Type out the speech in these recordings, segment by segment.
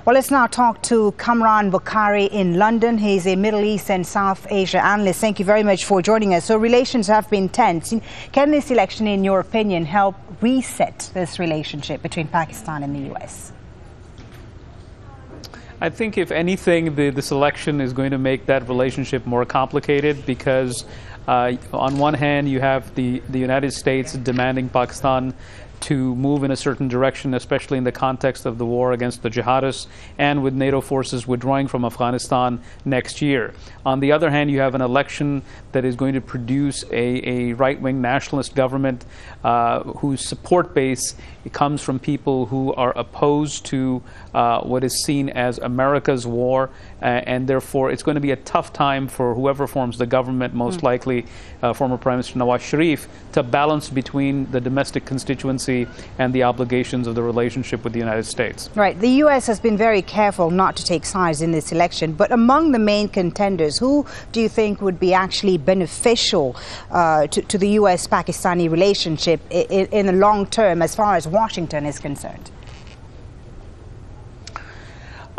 Well, let's now talk to Kamran Bokhari in London. He's a Middle East and South Asia analyst. Thank you very much for joining us. So relations have been tense. Can this election, in your opinion, help reset this relationship between Pakistan and the US? I think, if anything, this election is going to make that relationship more complicated because on one hand, you have the United States demanding Pakistan to move in a certain direction, especially in the context of the war against the jihadists and with NATO forces withdrawing from Afghanistan next year. On the other hand, you have an election that is going to produce a right-wing nationalist government whose support base comes from people who are opposed to what is seen as America's war, and therefore it's going to be a tough time for whoever forms the government, most likely former Prime Minister Nawaz Sharif, to balance between the domestic constituency and the obligations of the relationship with the United States. Right. The U.S. has been very careful not to take sides in this election, but among the main contenders, who do you think would be actually beneficial to the U.S.-Pakistani relationship in the long term as far as Washington is concerned?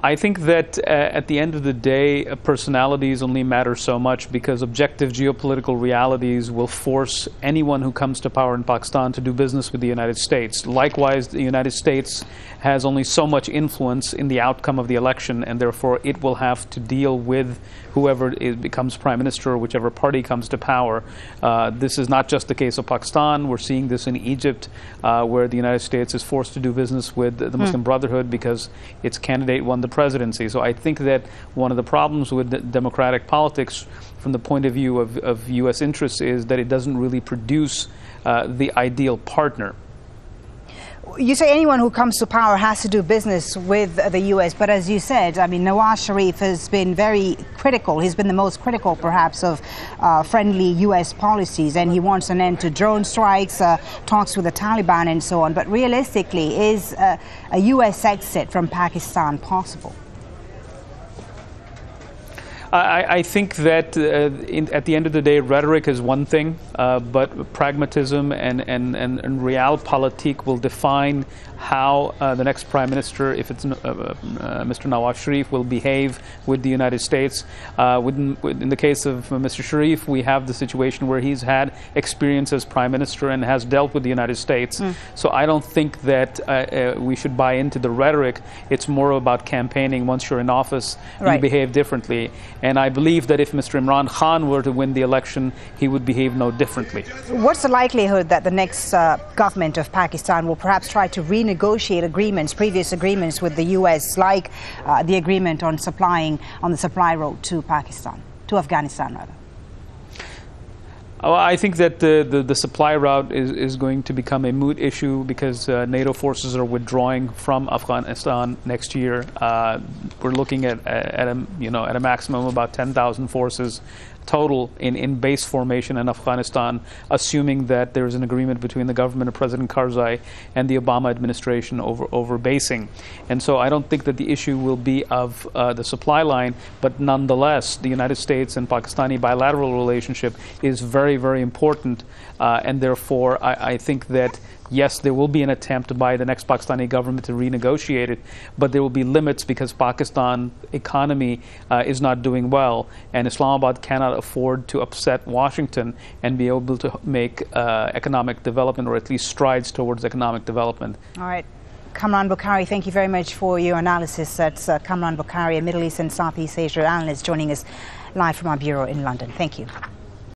I think that at the end of the day, personalities only matter so much because objective geopolitical realities will force anyone who comes to power in Pakistan to do business with the United States. Likewise, the United States has only so much influence in the outcome of the election, and therefore it will have to deal with whoever becomes prime minister or whichever party comes to power. This is not just the case of Pakistan. We're seeing this in Egypt, where the United States is forced to do business with the Muslim Brotherhood because its candidate won the presidency. So I think that one of the problems with democratic politics from the point of view of U.S. interests is that it doesn't really produce the ideal partner. You say anyone who comes to power has to do business with the U.S., but as you said, I mean, Nawaz Sharif has been very critical. He's been the most critical, perhaps, of friendly U.S. policies, and he wants an end to drone strikes, talks with the Taliban and so on. But realistically, is a U.S. exit from Pakistan possible? I think that at the end of the day, rhetoric is one thing, but pragmatism and realpolitik will define how the next prime minister, if it's Mr. Nawaz Sharif, will behave with the United States. In the case of Mr. Sharif, we have the situation where he's had experience as prime minister and has dealt with the United States. So I don't think that we should buy into the rhetoric. It's more about campaigning. Once you're in office, you behave differently. And I believe that if Mr. Imran Khan were to win the election, he would behave no differently. What's the likelihood that the next government of Pakistan will perhaps try to renegotiate agreements, previous agreements with the U.S., like the agreement on supplying on the supply road to Pakistan, to Afghanistan, rather? Well, I think that the supply route is going to become a moot issue because NATO forces are withdrawing from Afghanistan next year. We're looking at a maximum of about 10,000 forces total in base formation in Afghanistan, assuming that there is an agreement between the government of President Karzai and the Obama administration over basing. And so I don't think that the issue will be of the supply line, but nonetheless, the United States and Pakistani bilateral relationship is very, very important. And therefore, I think that yes, there will be an attempt by the next Pakistani government to renegotiate it, but there will be limits because Pakistan economy is not doing well, and Islamabad cannot afford to upset Washington and be able to make economic development, or at least strides towards economic development. All right. Kamran Bokhari, thank you very much for your analysis. That's Kamran Bokhari, a Middle East and Southeast Asia analyst, joining us live from our bureau in London. Thank you.